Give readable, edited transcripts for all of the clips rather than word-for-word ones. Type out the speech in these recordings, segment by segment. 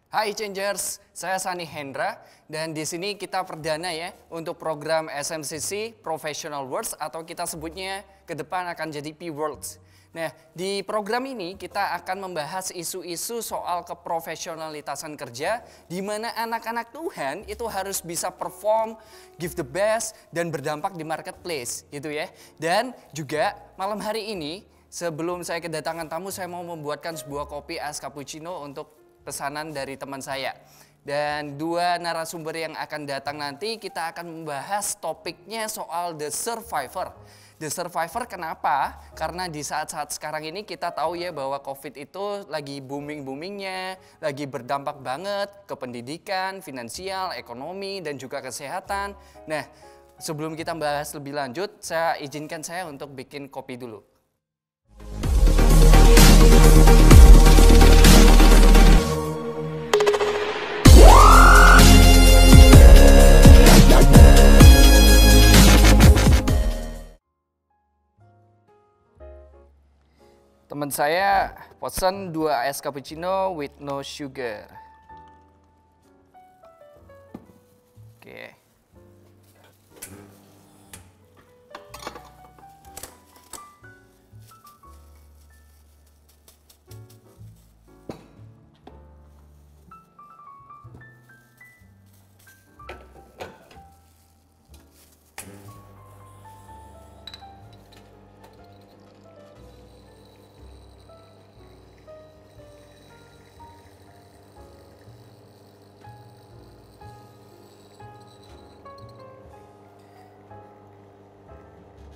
Hai Changers, saya Sani Hendra dan di sini kita perdana ya untuk program SMCC Professional Worlds atau kita sebutnya ke depan akan jadi P-Worlds. Nah, di program ini kita akan membahas isu-isu soal keprofesionalitasan kerja di mana anak-anak Tuhan itu harus bisa perform, give the best dan berdampak di marketplace gitu ya. Dan juga malam hari ini sebelum saya kedatangan tamu saya mau membuatkan sebuah kopi es cappuccino untuk pesanan dari teman saya. Dan dua narasumber yang akan datang nanti kita akan membahas topiknya soal The Survivor. The Survivor kenapa? Karena di saat-saat sekarang ini kita tahu ya bahwa COVID itu lagi booming-boomingnya, lagi berdampak banget ke pendidikan, finansial, ekonomi, dan juga kesehatan. Nah, sebelum kita bahas lebih lanjut, saya izinkan saya untuk bikin kopi dulu. Teman saya pesan 2 es cappuccino with no sugar. Oke.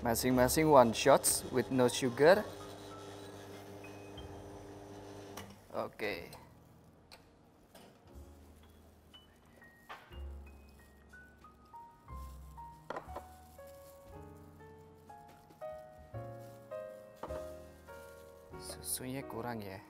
Masing-masing 1 shots with no sugar. Oke. Susunya kurang ya.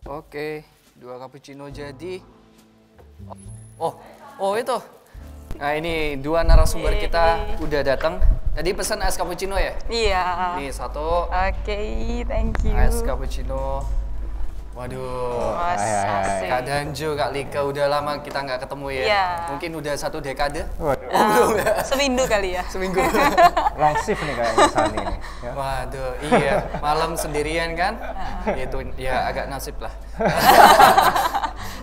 Oke. 2 cappuccino jadi. Oh itu. Nah ini 2 narasumber kita udah datang. Tadi pesan es cappuccino ya? Iya. Nih 1. Oke, thank you. Es cappuccino. Waduh. Kak Danjo, Kak Lika udah lama kita nggak ketemu ya? Iya. Mungkin udah 1 dekade? Waduh. Belum ya? Seminggu kali ya? Seminggu. Long shift nih kayaknya Sani nih. Ya. Waduh, iya. Malam sendirian kan? Itu ya agak nasib lah.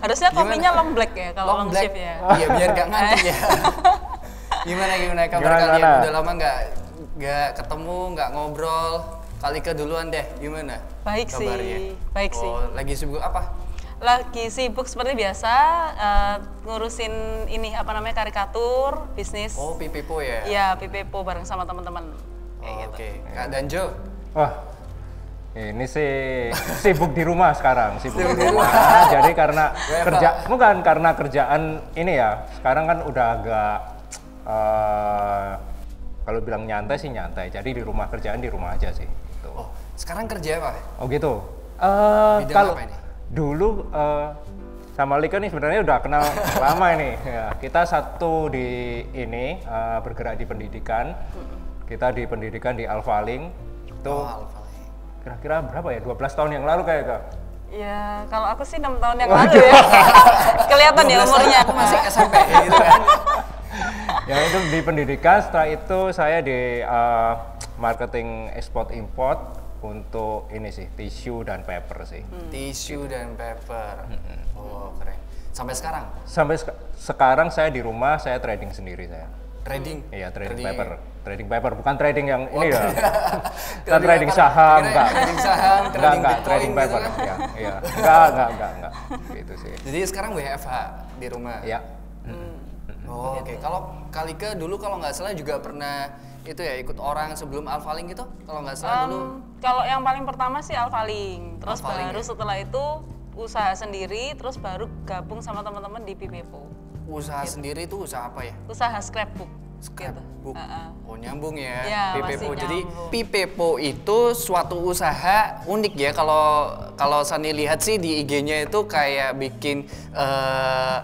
Harusnya kopinya long black ya kalau long black shift ya. Iya biar gak ngantuk ya. Gimana kabar kalian? Udah lama nggak ketemu, nggak ngobrol. Kali ke duluan deh, gimana? Baik kabarnya? sih, baik sih. Lagi sibuk apa? Lagi sibuk seperti biasa, ngurusin ini apa namanya karikatur, bisnis. Oh, Pipipo ya? Iya, Pipipo bareng sama teman-teman. Oke. Kak Danjo? Wah, ini sih sibuk di rumah sekarang, sibuk di Sibuk di rumah. rumah. Jadi karena bukan karena kerjaan ini ya. Sekarang kan udah agak kalau bilang nyantai sih nyantai. Jadi di rumah, kerjaan di rumah aja sih. Gitu. Oh, sekarang kerja apa? Oh gitu. Bidang Kalau apa ini? dulu sama Lika nih sebenarnya udah kenal lama ini. Ya, kita satu di ini bergerak di pendidikan. Kita di pendidikan di Alphalink. Itu Alphalink. kira-kira berapa ya? 12 tahun yang lalu kayak Kak. Ya, kalau aku sih 6 tahun yang lalu ya. Kelihatan ya 12 umurnya. tahun aku masih SMP gitu kan. Ya itu di pendidikan, setelah itu saya di marketing ekspor import untuk ini sih tisu dan paper sih. Tisu dan paper. Oh keren. Sampai sekarang? Sampai sekarang saya di rumah saya trading sendiri saya. Trading? Iya trading paper. Trading paper bukan trading yang ini ya. Bukan Trading trading apa? saham Kira enggak. trading saham, trading Enggak, Bitcoin trading gitu paper. kan? Iya, iya. Enggak. Gitu sih. Jadi sekarang WFH di rumah? Iya. Oh, oke. Kalau Kalika dulu kalau nggak salah juga pernah itu ya ikut orang sebelum Alphalink gitu? Kalau nggak salah dulu. Kalau yang paling pertama sih Alphalink, terus Alphalink baru ya? setelah itu usaha sendiri, terus baru gabung sama teman-teman di Pipepo. Usaha sendiri itu usaha apa ya? Usaha scrapbook. Scrapbook. Gitu. Oh nyambung ya. Ya, Pipepo. masih Jadi nyambung. Pipepo itu suatu usaha unik ya. Kalau Sani lihat sih di IG-nya itu kayak bikin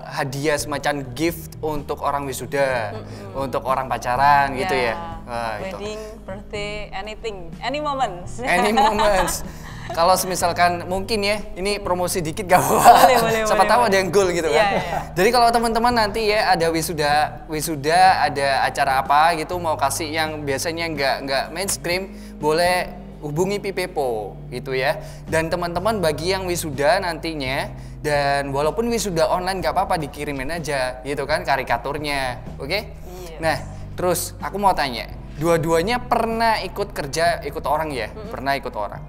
hadiah semacam gift untuk orang wisuda, untuk orang pacaran gitu ya. Wah, itu. Wedding, birthday, anything, any moments. Any moments. Kalau misalkan mungkin ya, ini promosi dikit gak apa-apa. Boleh, Siapa tahu ada yang goal gitu kan. Iya. Jadi kalau teman-teman nanti ya ada wisuda, ada acara apa gitu mau kasih yang biasanya nggak mainstream, boleh hubungi Pipepo gitu ya. Dan teman-teman bagi yang wisuda nantinya, dan walaupun wisuda online nggak apa-apa, dikirimin aja gitu kan karikaturnya, oke? Yes. Nah, terus aku mau tanya, dua-duanya pernah ikut kerja ikut orang ya? Pernah ikut orang.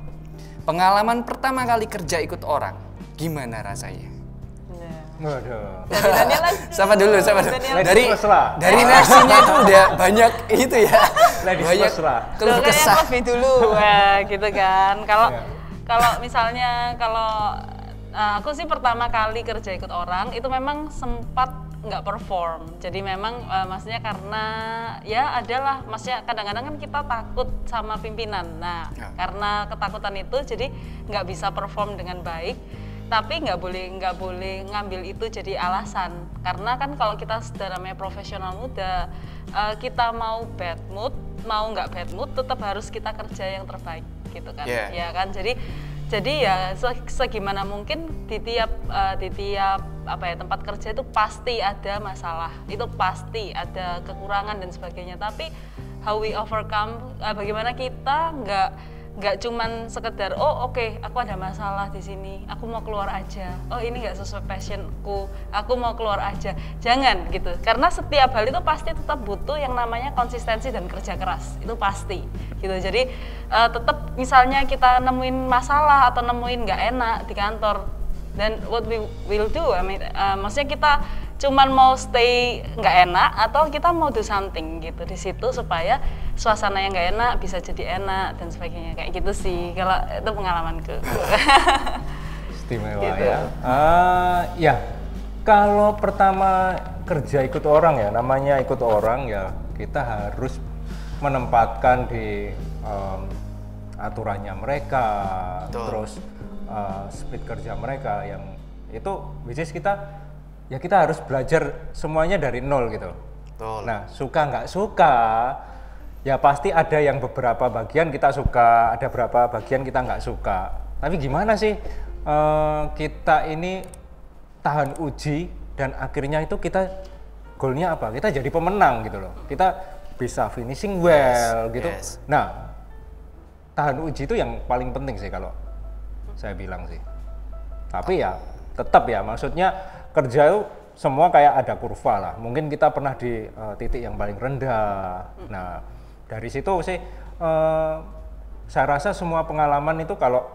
Pengalaman pertama kali kerja ikut orang, gimana rasanya? Waduh. Dari Daniel aja. Sama dulu. Daniel. Dari nasinya itu udah banyak itu ya. Ladies Banyak first lah. keluh Dulu kan kesah. yang lebih dulu, wah, gitu kan. Kalau Iya. kalau misalnya aku sih pertama kali kerja ikut orang itu memang sempat nggak perform. Jadi memang maksudnya karena ya adalah maksudnya kadang-kadang kan kita takut sama pimpinan. Nah, Ya. karena ketakutan itu jadi nggak bisa perform dengan baik. Tapi nggak boleh ngambil itu jadi alasan. Karena kan kalau kita sudah namanya profesional muda, kita mau bad mood, mau nggak bad mood, tetap harus kita kerja yang terbaik gitu kan. Yeah. Ya kan. Jadi ya segimana mungkin di tiap tempat kerja itu pasti ada masalah, itu pasti ada kekurangan dan sebagainya. Tapi how we overcome, bagaimana kita nggak cuman sekedar oke, aku ada masalah di sini, aku mau keluar aja. Oh ini nggak sesuai passionku, aku mau keluar aja. Jangan gitu, karena setiap hal itu pasti tetap butuh yang namanya konsistensi dan kerja keras, itu pasti gitu. Jadi tetap misalnya kita nemuin masalah atau nemuin nggak enak di kantor, dan what we will do, maksudnya kita cuman mau stay nggak enak atau kita mau do something gitu di situ supaya suasana yang nggak enak bisa jadi enak dan sebagainya, kayak gitu sih kalau itu pengalamanku. Istimewa Gitu. ya. Ya, kalau pertama kerja ikut orang ya, namanya ikut orang ya, kita harus menempatkan di aturannya mereka, Betul. terus speed kerja mereka yang itu, which is kita harus belajar semuanya dari nol gitu. Betul. Nah, suka nggak suka, ya pasti ada yang beberapa bagian kita suka, ada beberapa bagian kita nggak suka. Tapi gimana sih kita ini tahan uji dan akhirnya itu kita goalnya apa? Kita jadi pemenang gitu loh. Kita bisa finishing well gitu. yes. Nah, tahan uji itu yang paling penting sih kalau saya bilang sih. Tapi ya tetap ya, maksudnya kerja itu semua kayak ada kurva lah. Mungkin kita pernah di titik yang paling rendah. Nah, dari situ sih saya rasa semua pengalaman itu kalau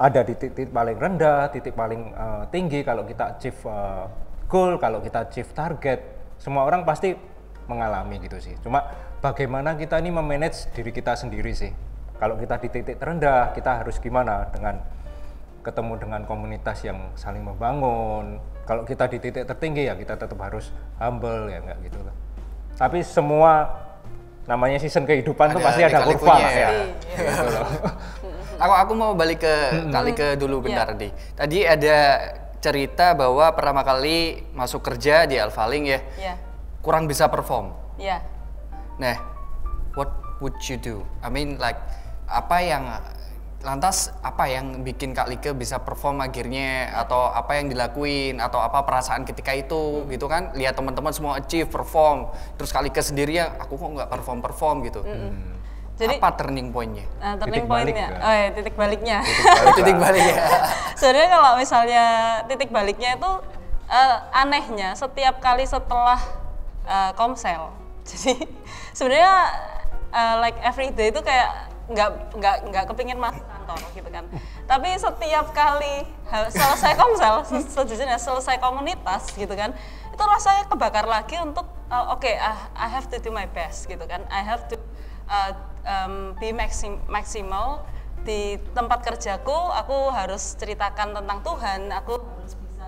ada di titik paling rendah, titik paling tinggi, kalau kita achieve goal, kalau kita achieve target, semua orang pasti mengalami gitu sih. Cuma bagaimana kita ini memanage diri kita sendiri sih. Kalau kita di titik terendah, kita harus gimana dengan ketemu dengan komunitas yang saling membangun. Kalau kita di titik tertinggi ya kita tetap harus humble ya, enggak gitu lah. Tapi semua namanya season kehidupan tuh pasti ada kurva lika-likunya lah ya. Gitu loh. Aku mau balik ke Kak Like dulu bentar nih. Tadi ada cerita bahwa pertama kali masuk kerja di Alphalink ya, Ya, kurang bisa perform. ya. Nah, what would you do? I mean like apa yang bikin Kak Like bisa perform akhirnya, atau apa yang dilakuin, atau apa perasaan ketika itu gitu kan, lihat teman-teman semua achieve perform, terus Kak Like sendiri ya aku kok nggak perform gitu. Jadi apa turning point-nya? turning Titik balik point-nya, ya? titik baliknya. Titik balik ya. Sebenarnya kalau misalnya titik baliknya itu anehnya setiap kali setelah komsel. Jadi sebenarnya like every day itu kayak nggak kepingin masuk kantor gitu kan. Tapi setiap kali selesai komsel, sejujurnya selesai komunitas gitu kan, itu rasanya kebakar lagi untuk I have to do my best gitu kan. I have to be maksimal di tempat kerjaku. Aku harus ceritakan tentang Tuhan, aku harus bisa,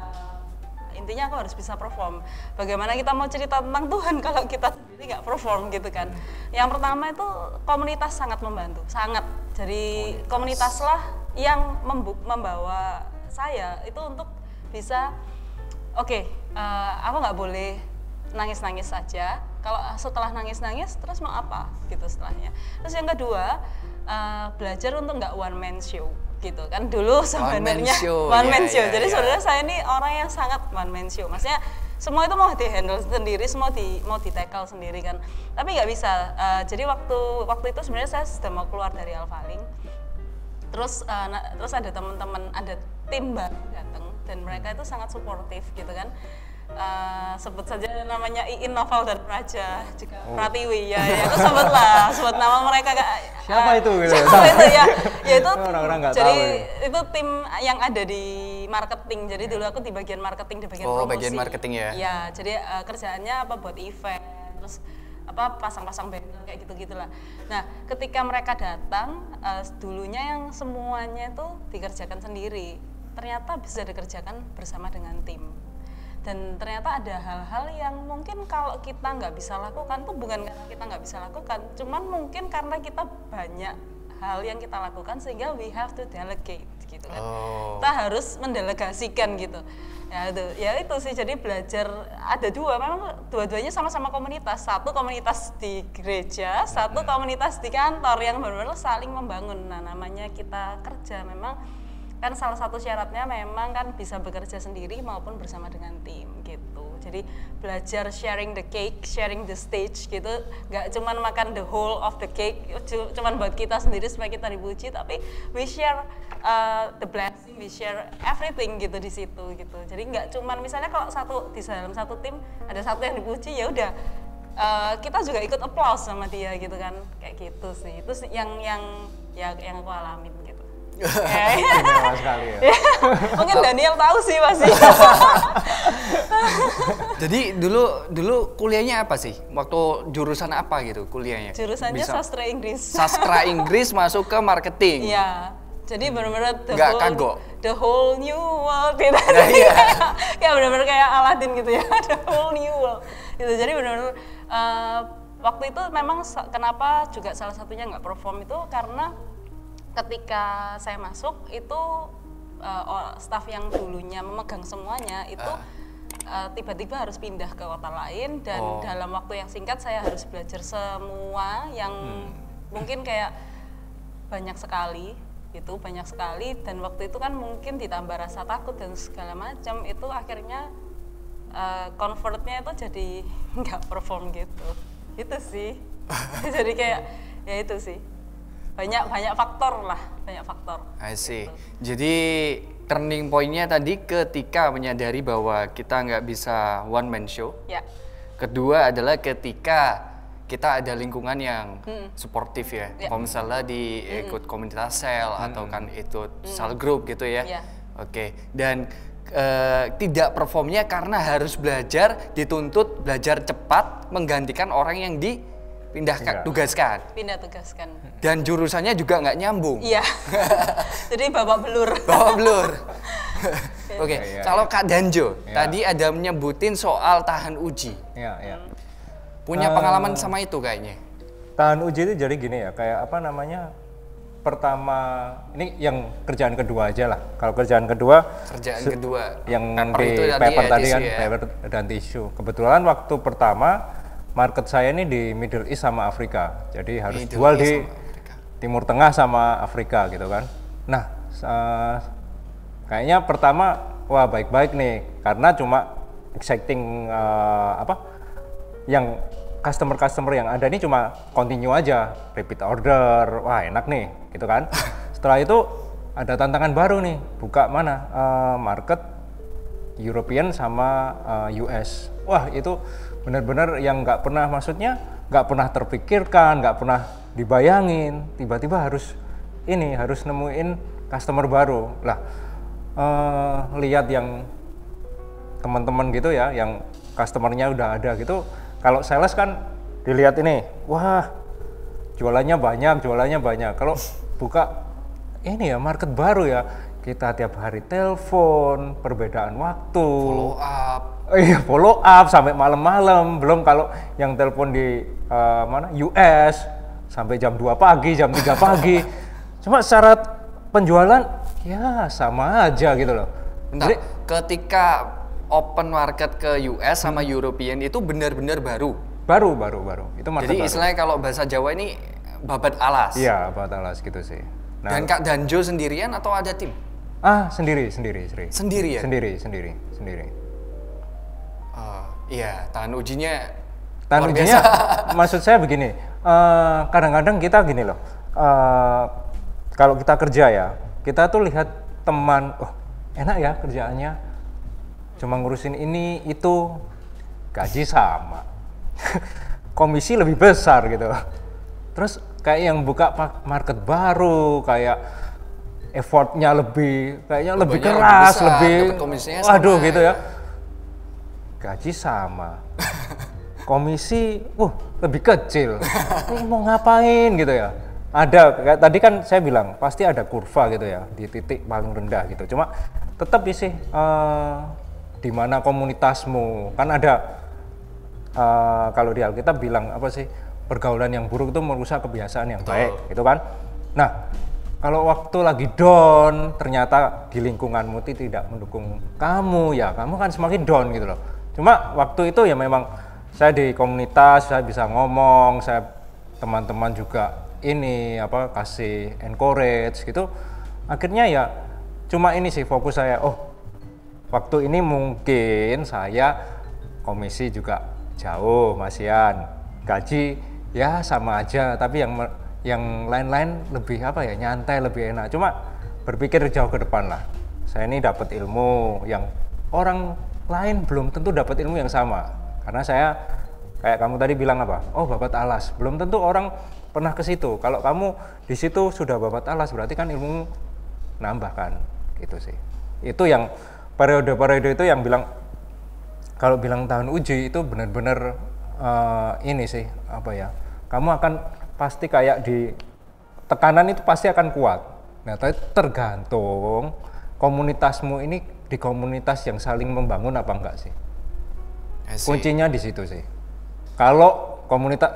intinya aku harus bisa perform. Bagaimana kita mau cerita tentang Tuhan kalau kita sendiri nggak perform gitu kan. Yang pertama itu komunitas sangat membantu, sangat. Jadi komunitaslah yang membawa saya itu untuk bisa aku nggak boleh nangis-nangis saja. Kalau setelah nangis-nangis terus mau apa gitu setelahnya. Terus yang kedua belajar untuk nggak one man show gitu kan. Dulu sebenarnya one man show. Jadi sebenarnya saya ini orang yang sangat one man show. Maksudnya semua itu mau di handle sendiri, semua mau di tackle sendiri kan. Tapi nggak bisa. Jadi waktu itu sebenarnya saya sudah mau keluar dari Alphaling. Terus ada teman-teman, ada tim baru datang dan mereka itu sangat suportif gitu kan. Sebut saja namanya Iin, Novel dan Raja juga Pratiwi ya itu sebut nama mereka siapa itu gitu. Siapa itu ya itu orang-orang nggak jadi tahu itu tim yang ada di marketing. Jadi dulu aku di bagian marketing, di bagian promosi. Bagian marketing ya. Ya, jadi kerjaannya buat event, terus pasang-pasang banner kayak gitu-gitulah. Nah, ketika mereka datang dulunya yang semuanya itu dikerjakan sendiri, ternyata bisa dikerjakan bersama dengan tim. Dan ternyata ada hal-hal yang mungkin kalau kita nggak bisa lakukan tuh bukan karena kita nggak bisa lakukan, cuman mungkin karena kita banyak hal yang kita lakukan sehingga we have to delegate gitu kan. Kita harus mendelegasikan gitu. Ya itu sih, jadi belajar ada dua, memang dua-duanya sama-sama komunitas. Satu komunitas di gereja, satu komunitas di kantor yang benar-benar saling membangun. Nah, namanya kita kerja memang kan salah satu syaratnya memang kan bisa bekerja sendiri maupun bersama dengan tim gitu. Jadi belajar sharing the cake, sharing the stage gitu, nggak cuman makan the whole of the cake cuman buat kita sendiri supaya kita dipuji, tapi we share the blessing, we share everything gitu di situ gitu. Jadi nggak cuman misalnya kalau di dalam satu tim ada satu yang dipuji ya udah kita juga ikut applause sama dia gitu kan, kayak gitu sih. Itu yang aku alamin gitu. Istimewa sekali ya. Mungkin Daniel tahu sih masih. Jadi dulu kuliahnya apa sih? Waktu jurusan apa gitu kuliahnya? Jurusannya sastra Inggris. Sastra Inggris masuk ke marketing. Iya. Jadi benar-benar the whole new world gitu. Nah, iya. Kayak benar-benar kayak Aladdin gitu ya. The whole new world. Gitu. Jadi benar-benar waktu itu memang kenapa juga salah satunya nggak perform itu karena ketika saya masuk itu staf yang dulunya memegang semuanya itu tiba-tiba harus pindah ke kota lain dan dalam waktu yang singkat saya harus belajar semua yang mungkin kayak banyak sekali dan waktu itu kan mungkin ditambah rasa takut dan segala macam itu akhirnya convertnya itu jadi nggak perform gitu. Itu sih. Jadi kayak ya itu sih. Banyak faktor. I see. Jadi turning point-nya tadi ketika menyadari bahwa kita nggak bisa one man show. Ya. Kedua adalah ketika kita ada lingkungan yang suportif ya. Kalau misalnya ikut komunitas sel atau kan ikut sel group gitu ya. Oke. Dan tidak performnya karena harus dituntut belajar cepat menggantikan orang yang tugaskan. Pindah tugaskan. Dan jurusannya juga nggak nyambung. Iya. Jadi babak belur. Oke. Kalau Kak Danjo tadi ada menyebutin soal tahan uji. Iya. Punya pengalaman sama itu kayaknya. Tahan uji itu jadi gini ya, kayak apa namanya? Pertama, ini yang kerjaan kedua aja lah. Kalau kerjaan kedua yang di paper tadi kan, paper dan tisu. Kebetulan waktu pertama market saya ini di Middle East sama Afrika, jadi harus jual di Timur Tengah sama Afrika gitu kan. Nah, kayaknya pertama wah baik-baik nih, karena cuma exciting yang customer yang ada ini cuma continue aja, repeat order, wah enak nih, gitu kan. Setelah itu ada tantangan baru nih, buka market European sama US. Wah itu benar-benar yang nggak pernah terpikirkan, nggak pernah dibayangin, tiba-tiba harus nemuin customer baru. Lah, lihat yang teman-teman gitu ya, yang customernya udah ada gitu, kalau sales kan dilihat ini, wah jualannya banyak. Kalau buka ini ya market baru ya, kita tiap hari telepon, perbedaan waktu, follow up sampai malam-malam. Belum kalau yang telepon di US sampai jam 2 pagi, jam 3 pagi. Cuma secara penjualan ya sama aja gitu loh. Bentar, ketika open market ke US sama European itu benar-benar baru. Baru. Itu market Jadi baru. istilahnya kalau bahasa Jawa ini babat alas. Iya, babat alas gitu sih. Nah, Dan Kak Danjo sendirian atau ada tim? sendiri. Sendiri ya? Sendiri. Iya, tahan ujinya. Tahan luar ujinya, biasa. maksud saya begini, kadang-kadang kita gini loh, kalau kita kerja ya, kita tuh lihat teman, oh enak ya kerjaannya, cuma ngurusin ini, itu, gaji sama, komisi lebih besar gitu. Terus kayak yang buka market baru, kayak effortnya kayaknya lebih keras, besar, lebih, dapat komisinya waduh sama, gitu ya. Gaji sama, komisi, lebih kecil. Ini mau ngapain gitu ya? Ada, kayak tadi kan saya bilang pasti ada kurva gitu ya di titik paling rendah gitu. Cuma tetap sih di mana komunitasmu kan ada. Kalau di Alkitab bilang apa sih, pergaulan yang buruk itu merusak kebiasaan yang baik, gitu kan? Nah, kalau waktu lagi down, ternyata di lingkunganmu tidak mendukung kamu, ya kamu kan semakin down gitu loh. Cuma waktu itu ya memang saya di komunitas, saya bisa ngomong, saya teman-teman juga ini kasih encourage gitu. Akhirnya ya cuma ini sih fokus saya. Oh, waktu ini mungkin saya komisi juga jauh masian, gaji ya sama aja, tapi yang lain-lain lebih nyantai, lebih enak. Cuma berpikir jauh ke depan lah. Saya ini dapat ilmu yang orang lain belum tentu dapat ilmu yang sama. Karena saya kayak kamu tadi bilang babat alas. Belum tentu orang pernah ke situ. Kalau kamu di situ sudah babat alas, berarti kan ilmu nambah kan, gitu sih. Itu yang periode-periode itu yang bilang, kalau bilang tahun uji itu benar-benar ini sih kamu akan pasti kayak di tekanan itu pasti akan kuat. Nah, tapi tergantung komunitasmu ini di komunitas yang saling membangun apa enggak sih. Kuncinya di situ sih. Kalau komunitas,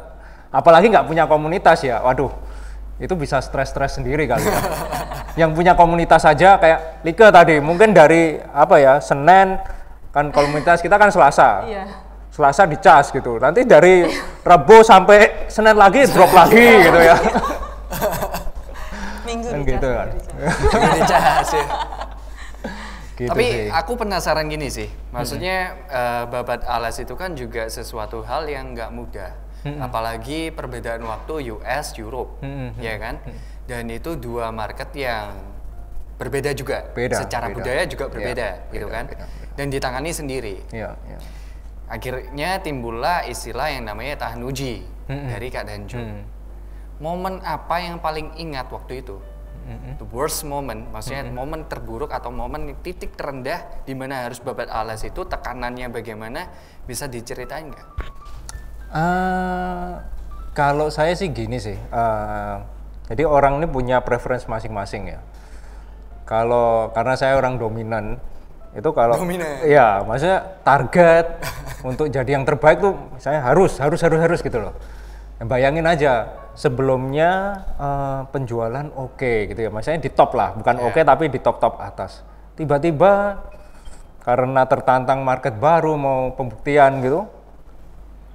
apalagi nggak punya komunitas ya, waduh, itu bisa stres-stres sendiri kali ya. Yang punya komunitas aja kayak Like tadi, mungkin dari Senin kan komunitas kita kan Selasa. Iya. Selasa dicas gitu. Nanti dari Rabu sampai Senin lagi drop lagi gitu ya. Minggu Kan dicas, gitu kan. Dicas ya. Gitu Tapi sih. aku penasaran gini sih, maksudnya babat alas itu kan juga sesuatu hal yang nggak mudah, apalagi perbedaan waktu US Europe, ya kan? Dan itu dua market yang berbeda juga, secara budaya juga berbeda, gitu kan? Beda. Dan ditangani sendiri. Iya. Akhirnya timbullah istilah yang namanya tahan uji dari Kak Danjo. Momen apa yang paling ingat waktu itu? The worst moment, maksudnya momen terburuk atau momen titik terendah di mana harus babat alas itu, tekanannya bagaimana, bisa diceritain nggak? Kalau saya sih gini sih, jadi orang ini punya preference masing-masing ya. Karena saya orang dominan, itu kalau ya maksudnya target untuk jadi yang terbaik tuh saya harus gitu loh. Bayangin aja sebelumnya penjualan oke gitu ya, maksudnya di top lah, bukan oke tapi di top atas. Tiba-tiba karena tertantang market baru mau pembuktian gitu,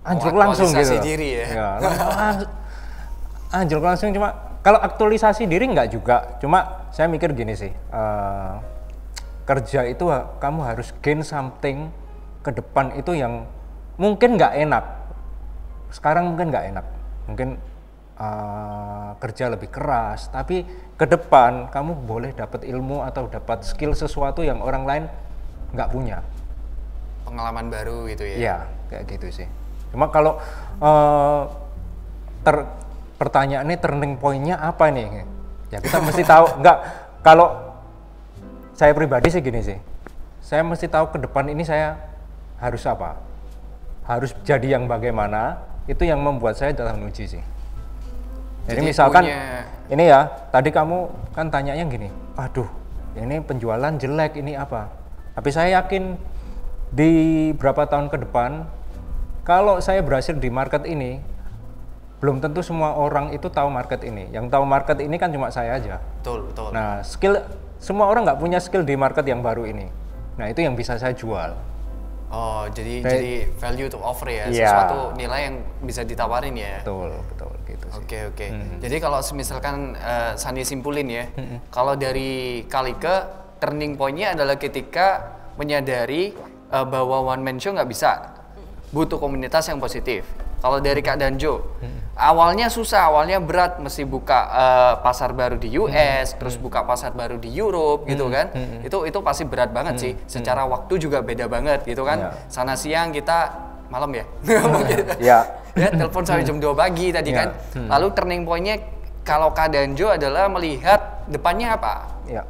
anjlok langsung gitu. Diri ya. Anjlok langsung. Cuma kalau aktualisasi diri nggak juga, cuma saya mikir gini sih, kerja itu kamu harus gain something ke depan itu yang mungkin nggak enak. Sekarang mungkin nggak enak, mungkin kerja lebih keras, tapi ke depan kamu boleh dapat ilmu atau dapat skill sesuatu yang orang lain nggak punya. Pengalaman baru gitu ya? Iya, kayak gitu sih. Cuma kalau pertanyaannya turning point-nya apa nih? Ya kita mesti tahu, kalau saya pribadi sih gini sih, saya mesti tahu ke depan ini saya harus apa, harus jadi yang bagaimana, itu yang membuat saya dalam uji sih. Jadi misalkan ini ya, tadi kamu kan tanyanya gini, aduh ini penjualan jelek, ini apa, tapi saya yakin di berapa tahun ke depan, kalau saya berhasil di market ini, belum tentu semua orang itu tahu market ini. Yang tahu market ini kan cuma saya aja. Betul. Nah, semua orang nggak punya skill di market yang baru ini. Nah, itu yang bisa saya jual. Oh, jadi Kayak- jadi value to offer ya, Iya. sesuatu nilai yang bisa ditawarin ya. Betul gitu sih. Oke. Jadi kalau misalkan Sani simpulin ya, kalau dari Kalike turning point-nya adalah ketika menyadari bahwa one man show nggak bisa, butuh komunitas yang positif. Kalau dari Kak Danjo, awalnya susah, awalnya berat, mesti buka pasar baru di US, terus buka pasar baru di Europe gitu kan. Itu pasti berat banget sih. Secara waktu juga beda banget gitu kan. Ya. Sana siang, kita malam ya. Mungkin. Ya. Ya, telepon sampai jam 2 pagi tadi Ya. kan. Lalu turning point-nya kalau Kak Danjo adalah melihat depannya apa? Ya.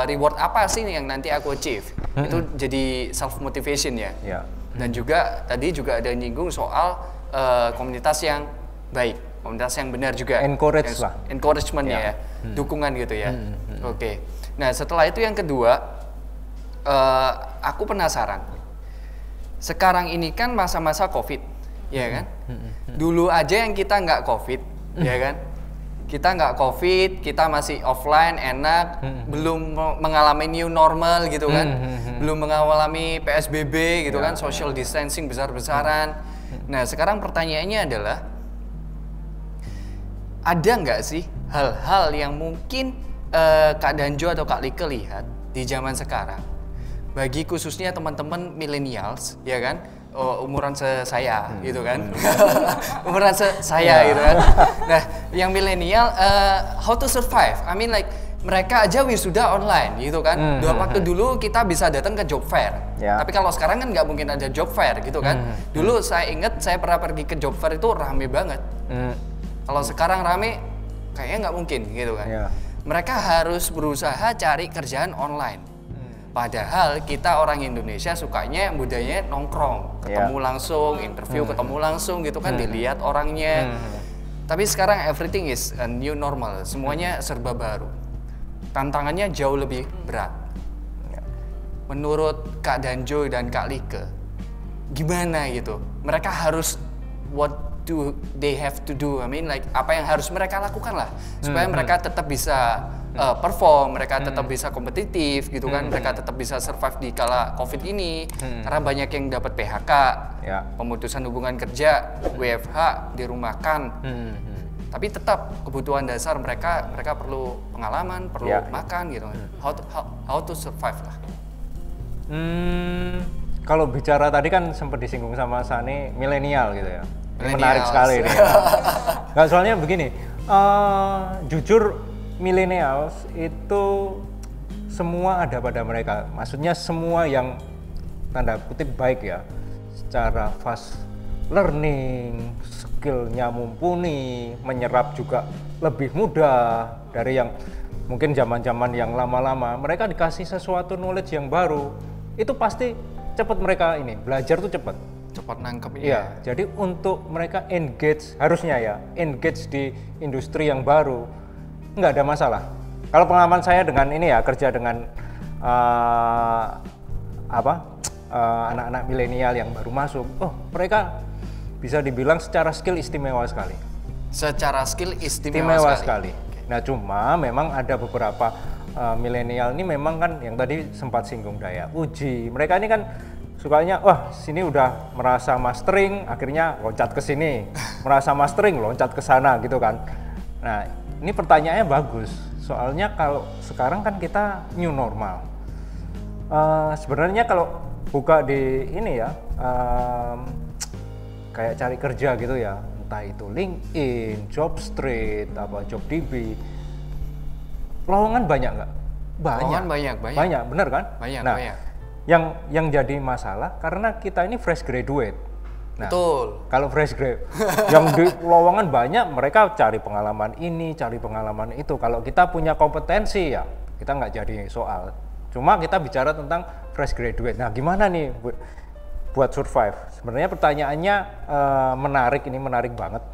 Reward apa sih yang nanti aku achieve? Itu jadi self motivation ya. Ya. Dan juga tadi juga ada nyinggung soal komunitas yang baik, komunitas yang benar juga. Encourage lah. Encouragement ya, dukungan gitu ya. Oke. Nah setelah itu yang kedua, aku penasaran. Sekarang ini kan masa-masa COVID, ya kan? Dulu aja yang kita nggak COVID, ya kan? Kita nggak COVID, kita masih offline, enak, belum mengalami new normal gitu kan, belum mengalami PSBB gitu kan, social distancing besar-besaran. Nah sekarang pertanyaannya adalah, ada nggak sih hal-hal yang mungkin Kak Danjo atau Kak Like lihat di zaman sekarang, bagi khususnya teman-teman millennials, ya kan? Umuran saya gitu kan, umuran saya gitu kan. Nah, yang milenial how to survive? I mean like mereka aja wisuda online gitu kan. Waktu dulu kita bisa datang ke job fair, tapi kalau sekarang kan nggak mungkin ada job fair gitu kan. Dulu saya ingat saya pernah pergi ke job fair itu rame banget. Kalau sekarang rame, kayaknya nggak mungkin gitu kan. Mereka harus berusaha cari kerjaan online. Padahal kita orang Indonesia sukanya budayanya nongkrong, ketemu langsung, interview ketemu langsung gitu kan, dilihat orangnya. Tapi sekarang everything is a new normal, semuanya serba baru. Tantangannya jauh lebih berat. Menurut Kak Danjo dan Kak Like, gimana gitu? Mereka harus what do they have to do? I mean like apa yang harus mereka lakukan lah supaya mereka tetap bisa perform, mereka tetap bisa kompetitif gitu kan, mereka tetap bisa survive di kala COVID ini, karena banyak yang dapat PHK, pemutusan hubungan kerja, WFH, dirumahkan, tapi tetap kebutuhan dasar mereka perlu pengalaman, perlu makan gitu, how to survive lah. Kalau bicara tadi kan sempat disinggung sama Sani milenial gitu ya, Millennials. menarik sekali ini. Nggak, soalnya begini, jujur millennials itu semua ada pada mereka, maksudnya semua yang tanda kutip baik ya, secara fast learning, skillnya mumpuni, menyerap juga lebih mudah dari yang mungkin zaman-zaman yang lama-lama. Mereka dikasih sesuatu knowledge yang baru, itu pasti cepat mereka ini belajar tuh cepat Nangkep ya. Jadi untuk mereka engage, harusnya ya engage di industri yang baru, nggak ada masalah. Kalau pengalaman saya dengan ini ya, kerja dengan anak-anak milenial yang baru masuk, mereka bisa dibilang secara skill istimewa sekali. Secara skill istimewa sekali. Nah cuma memang ada beberapa milenial ini memang kan yang tadi sempat singgung daya uji. Mereka ini kan sukanya, sini udah merasa mastering, akhirnya loncat ke sini, merasa mastering, loncat ke sana gitu kan. Nah, ini pertanyaannya bagus, soalnya kalau sekarang kan kita new normal. Sebenarnya kalau buka di ini ya, kayak cari kerja gitu ya, entah itu LinkedIn, Jobstreet, JobDB, lowongan banyak nggak? Lowongan banyak. Bener kan? Banyak. Yang jadi masalah karena kita ini fresh graduate. Nah, betul. Kalau fresh graduate, yang di lowongan banyak, mereka cari pengalaman ini, cari pengalaman itu. Kalau kita punya kompetensi ya, kita nggak jadi soal. Cuma kita bicara tentang fresh graduate. Nah, gimana nih buat survive? Sebenarnya pertanyaannya menarik banget.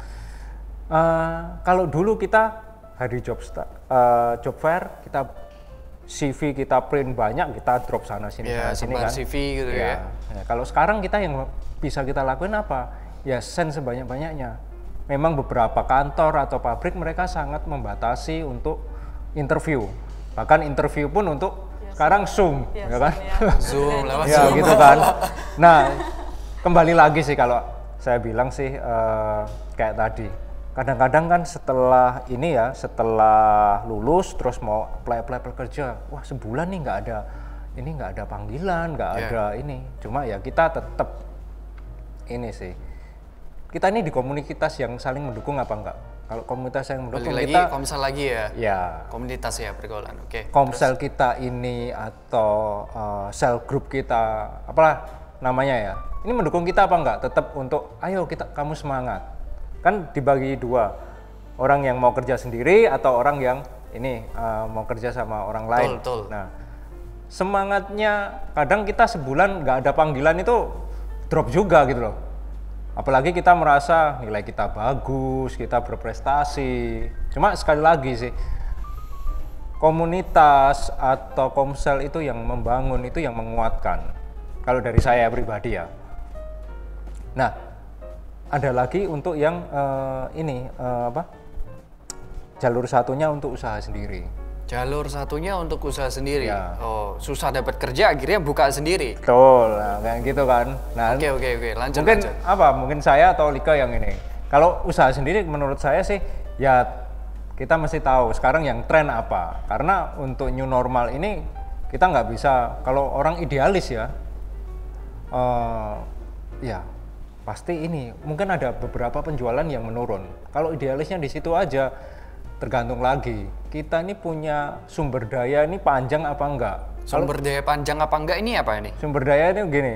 Kalau dulu kita hari job fair, kita CV kita print banyak, kita drop sana sini kan. CV gitu ya. Nah, kalau sekarang kita yang bisa kita lakuin apa? Ya send sebanyak-banyaknya. Memang beberapa kantor atau pabrik mereka sangat membatasi untuk interview. Bahkan interview pun untuk sekarang Zoom, ya kan? Zoom lewat Ya Zoom. gitu kan. Nah, kembali lagi sih kalau saya bilang sih kayak tadi. Kadang-kadang kan setelah ini ya, setelah lulus terus mau apply kerja, wah sebulan nih nggak ada panggilan, nggak ada ini. Cuma ya kita tetap ini sih. Kita ini di komunitas yang saling mendukung apa enggak? Kalau komunitas yang mendukung Balik kita lagi komsel lagi ya. ya Komunitas ya pergaulan. Oke. komsel kita ini atau sel grup kita apalah namanya ya, ini mendukung kita apa enggak? Tetap untuk ayo kamu semangat, kan dibagi dua, orang yang mau kerja sendiri atau orang yang ini mau kerja sama orang lain. Betul. Nah semangatnya kadang kita sebulan nggak ada panggilan itu drop juga gitu loh, apalagi kita merasa nilai kita bagus, kita berprestasi. Cuma sekali lagi sih, komunitas atau komsel itu yang membangun, itu yang menguatkan. Kalau dari saya pribadi ya. Nah, ada lagi untuk yang jalur satunya untuk usaha sendiri. Jalur satunya untuk usaha sendiri. Ya. Oh, susah dapat kerja akhirnya buka sendiri. Betul, nah, kayak gitu kan. Nah, Oke, lanjut. mungkin mungkin saya atau Lika yang ini. Kalau usaha sendiri menurut saya sih ya kita mesti tahu sekarang yang tren apa. Karena untuk new normal ini kita nggak bisa, kalau orang idealis ya, ya pasti ini mungkin ada beberapa penjualan yang menurun. Kalau idealisnya di situ aja, tergantung lagi kita ini punya sumber daya ini panjang apa enggak. Sumber daya panjang apa enggak ini apa ini? Sumber daya ini gini,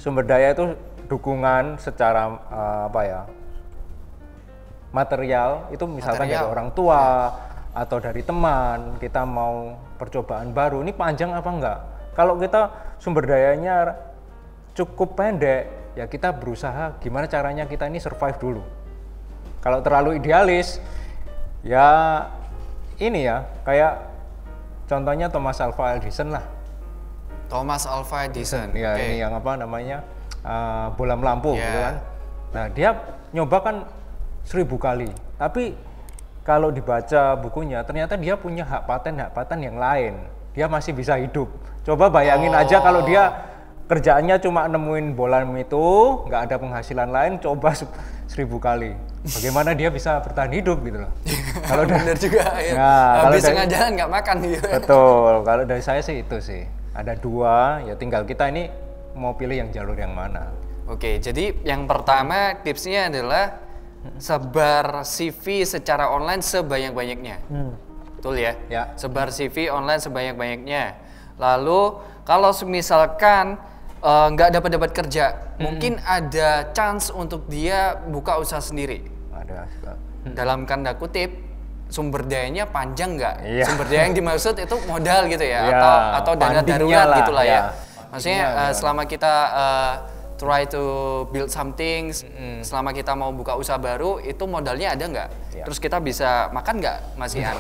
sumber daya itu dukungan secara material, itu misalkan dari orang tua atau dari teman, kita mau percobaan baru, ini panjang apa enggak. Kalau kita sumber dayanya cukup pendek, ya kita berusaha gimana caranya kita ini survive dulu. Kalau terlalu idealis, ya ini ya kayak contohnya Thomas Alva Edison lah. Thomas Alva Edison. Ya ini yang apa namanya bola lampu gitu kan. Nah dia nyoba kan 1000 kali, tapi kalau dibaca bukunya ternyata dia punya hak paten yang lain. Dia masih bisa hidup. Coba bayangin aja kalau dia kerjaannya cuma nemuin bola itu, nggak ada penghasilan lain, coba 1000 kali. Bagaimana dia bisa bertahan hidup gitu loh. Kalau bener juga ya. Nah, habis tengah jalan nggak makan gitu. Betul. Kalau dari saya sih itu sih. Ada dua, ya tinggal kita ini mau pilih yang jalur yang mana. Oke, jadi yang pertama tipsnya adalah sebar CV secara online sebanyak-banyaknya. Betul ya? Ya. Sebar CV online sebanyak-banyaknya. Lalu kalau misalkan nggak dapat kerja, mungkin ada chance untuk dia buka usaha sendiri. Ada. Dalam tanda kutip, sumber dayanya panjang nggak? Iya. Sumber daya yang dimaksud itu modal gitu ya, Iya, atau dana fundingnya darurat lah, gitulah ya. ya. Maksudnya selama kita try to build something, selama kita mau buka usaha baru, itu modalnya ada nggak? Iya. Terus kita bisa makan nggak, Mas Ian,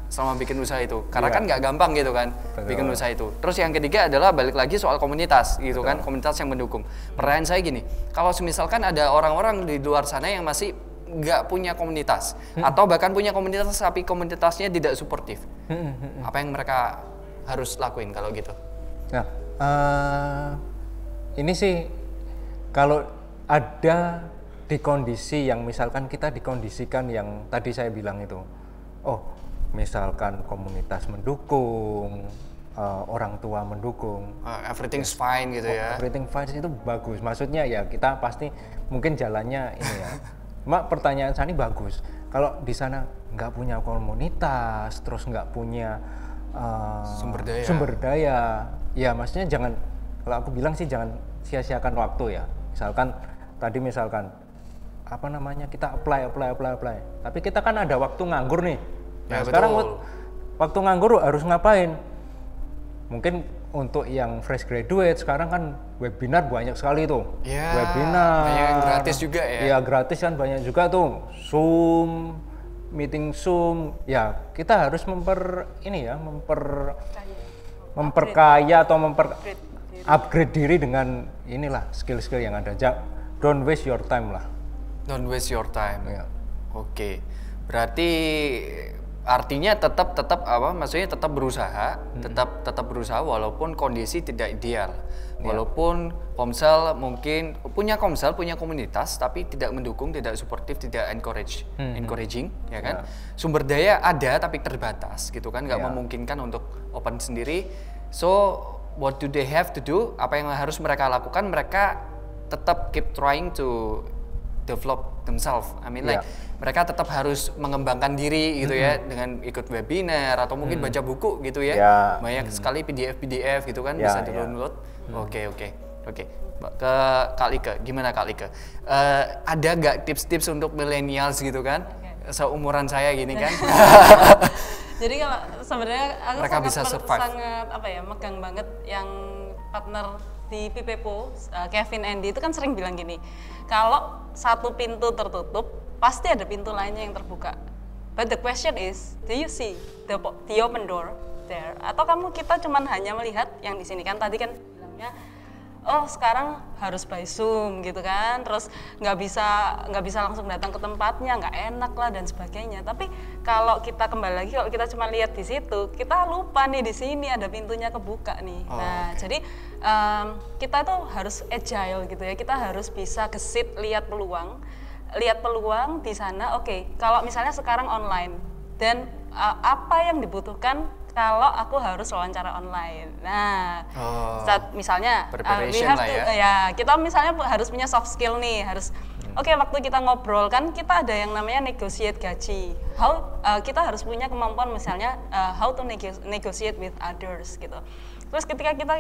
selama bikin usaha itu? Karena kan nggak gampang gitu kan, bikin usaha itu. Terus yang ketiga adalah balik lagi soal komunitas gitu kan, komunitas yang mendukung. Pertanyaan saya gini, kalau misalkan ada orang-orang di luar sana yang masih nggak punya komunitas, atau bahkan punya komunitas tapi komunitasnya tidak suportif, apa yang mereka harus lakuin kalau gitu? Nah, ini sih kalau ada di kondisi yang misalkan kita dikondisikan yang tadi saya bilang itu, misalkan komunitas mendukung, orang tua mendukung, Everything's fine gitu ya. everything fine itu bagus. Maksudnya ya kita pasti mungkin jalannya ini ya. Cuma pertanyaan saya ini bagus. Kalau di sana nggak punya komunitas, terus nggak punya sumber daya, ya maksudnya jangan. Kalau aku bilang sih jangan sia-siakan waktu ya. Misalkan apa namanya, kita apply. Tapi kita kan ada waktu nganggur nih. Nah, sekarang waktu nganggur harus ngapain? Mungkin untuk yang fresh graduate sekarang kan webinar banyak sekali tuh. Ya, Webinar. banyak yang gratis juga ya. Iya, gratis kan banyak juga tuh. Zoom, meeting Zoom. Ya, kita harus memperkaya atau upgrade diri dengan inilah skill-skill yang ada. Don't waste your time lah. Don't waste your time. Ya. Oke. Berarti artinya tetap apa? Maksudnya tetap berusaha, tetap berusaha walaupun kondisi tidak ideal. Walaupun Komsel mungkin punya komunitas tapi tidak mendukung, tidak suportif, tidak encouraging, ya kan? Sumber daya ada tapi terbatas gitu kan, nggak memungkinkan untuk open sendiri. So what do they have to do? Apa yang harus mereka lakukan? Mereka tetap keep trying to develop themselves. I mean like mereka tetap harus mengembangkan diri gitu ya, dengan ikut webinar atau mungkin baca buku gitu ya. Banyak sekali PDF gitu kan bisa di-download. Oke. Ke Kak Like, gimana Kak Like? Ada nggak tips-tips untuk millennials gitu kan? Seumuran saya gini kan. Jadi kalau sebenarnya aku mereka bisa survive. sangat apa ya, megang banget yang partner di Pipepo, Kevin Andy itu kan sering bilang gini, kalau satu pintu tertutup, pasti ada pintu lainnya yang terbuka. But the question is, do you see the open door there? Atau kita cuman hanya melihat yang di sini kan tadi kan bilangnya, oh sekarang harus by Zoom gitu kan, terus nggak bisa langsung datang ke tempatnya, nggak enak lah dan sebagainya. Tapi kalau kita kembali lagi, kalau kita cuma lihat di situ, kita lupa nih di sini ada pintunya kebuka nih. Jadi kita tuh harus agile gitu ya, kita harus bisa gesit lihat peluang di sana. Oke, kalau misalnya sekarang online dan apa yang dibutuhkan kalau aku harus wawancara online. Nah, misalnya kita misalnya harus punya soft skill nih, waktu kita ngobrol kan kita ada yang namanya negotiate gaji. Kita harus punya kemampuan misalnya how to negotiate with others gitu. Terus ketika kita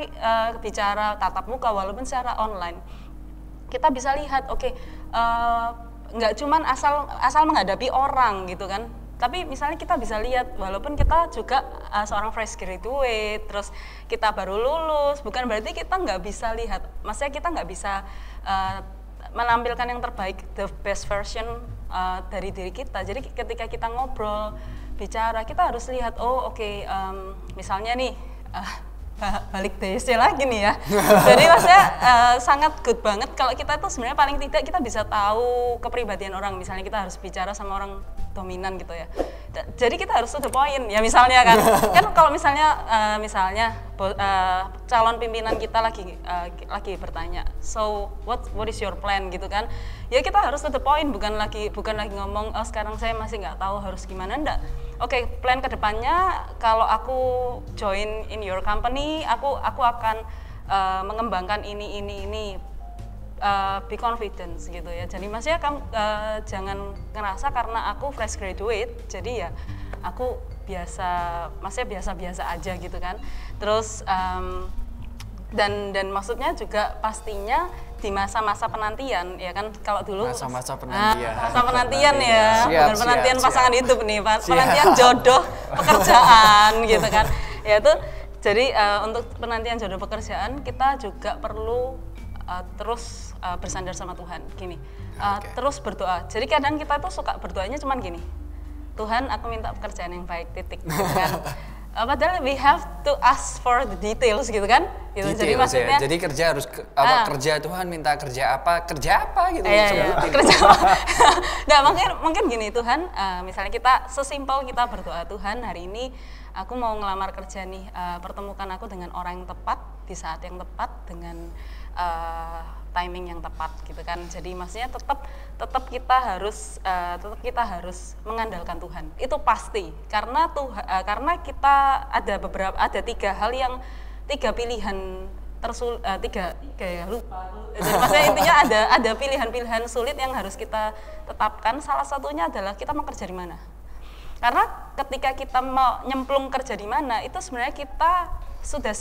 bicara tatap muka walaupun secara online, kita bisa lihat nggak cuman asal menghadapi orang gitu kan. Tapi misalnya kita bisa lihat, walaupun kita juga seorang fresh graduate, terus kita baru lulus, bukan berarti kita nggak bisa lihat, maksudnya kita nggak bisa menampilkan yang terbaik, the best version dari diri kita. Jadi ketika kita ngobrol, bicara, kita harus lihat, misalnya nih, balik DC lagi nih ya. Jadi maksudnya sangat good banget kalau kita tuh sebenarnya paling tidak kita bisa tahu kepribadian orang. Misalnya kita harus bicara sama orang dominan gitu ya. Jadi kita harus to the point ya, misalnya kan kalau misalnya calon pimpinan kita lagi bertanya, so what is your plan gitu kan, ya kita harus to the point, bukan lagi ngomong sekarang saya masih nggak tahu harus gimana, enggak. Oke, plan kedepannya kalau aku join in your company, aku akan mengembangkan ini. Be confident gitu ya. Jadi maksudnya kamu jangan ngerasa karena aku fresh graduate, jadi ya aku biasa aja gitu kan. Terus dan maksudnya juga pastinya di masa-masa penantian ya kan, kalau dulu masa penantian ya, bukan penantian pasangan hidup nih, penantian jodoh pekerjaan gitu kan. Ya itu jadi untuk penantian jodoh pekerjaan kita juga perlu terus bersandar sama Tuhan, terus berdoa. Jadi kadang kita tuh suka berdoanya cuman gini, Tuhan aku minta pekerjaan yang baik, titik gitu kan. Padahal we have to ask for the details gitu kan. Gitu. Details, jadi maksudnya jadi kerja harus kerja, Tuhan minta kerja apa gitu. Kerja apa. Nah mungkin gini, Tuhan misalnya kita sesimpel kita berdoa, Tuhan hari ini aku mau ngelamar kerja nih, pertemukan aku dengan orang yang tepat di saat yang tepat dengan timing yang tepat gitu kan. Jadi maksudnya tetap kita harus mengandalkan Tuhan. Itu pasti karena kita ada tiga pilihan lupa. Jadi maksudnya intinya ada pilihan-pilihan sulit yang harus kita tetapkan. Salah satunya adalah kita mau kerja di mana. Karena ketika kita mau nyemplung kerja di mana, itu sebenarnya kita sudah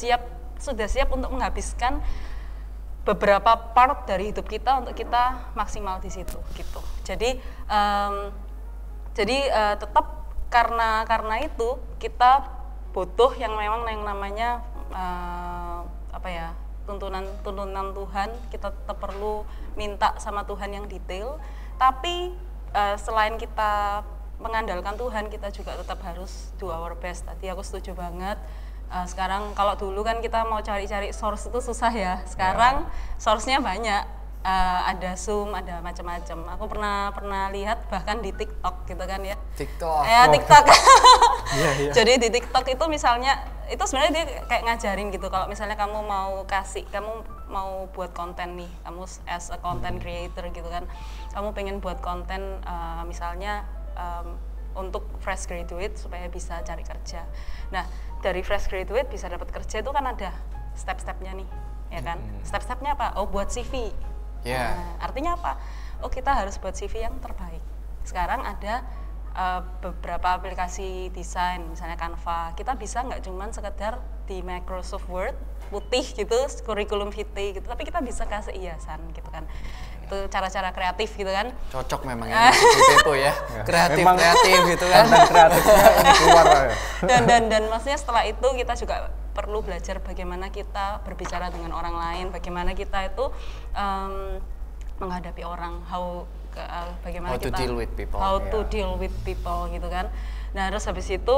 siap untuk menghabiskan beberapa part dari hidup kita untuk kita maksimal di situ gitu. Jadi tetap karena itu kita butuh yang memang yang namanya tuntunan Tuhan. Kita tetap perlu minta sama Tuhan yang detail. Tapi selain kita mengandalkan Tuhan, kita juga tetap harus do our best. Tadi aku setuju banget. Sekarang kalau dulu kan kita mau cari-cari source itu susah ya. Sekarang source-nya banyak. ada Zoom, ada macam-macam. Aku pernah lihat bahkan di TikTok gitu kan ya. TikTok. TikTok. Iya. Jadi di TikTok itu misalnya, itu sebenarnya dia kayak ngajarin gitu. Kalau misalnya kamu mau buat konten nih, kamu as a content creator gitu kan, kamu pengen buat konten misalnya untuk fresh graduate supaya bisa cari kerja. Nah, dari fresh graduate bisa dapat kerja itu kan ada step-stepnya nih, ya kan? Step-stepnya apa? Oh, buat CV. Yeah. Nah, artinya apa? Oh, kita harus buat CV yang terbaik. Sekarang ada beberapa aplikasi desain, misalnya Canva. Kita bisa nggak cuman sekedar di Microsoft Word putih gitu, curriculum vitae gitu, tapi kita bisa kasih hiasan gitu kan. Itu cara-cara kreatif gitu kan. Cocok memang ini Pepo ya. Kreatif gitu kan. Kreatifnya ini keluar ya. Dan maksudnya setelah itu kita juga perlu belajar bagaimana kita berbicara dengan orang lain, bagaimana kita itu menghadapi orang, bagaimana to deal with people. How to deal with people gitu kan. Nah, terus habis itu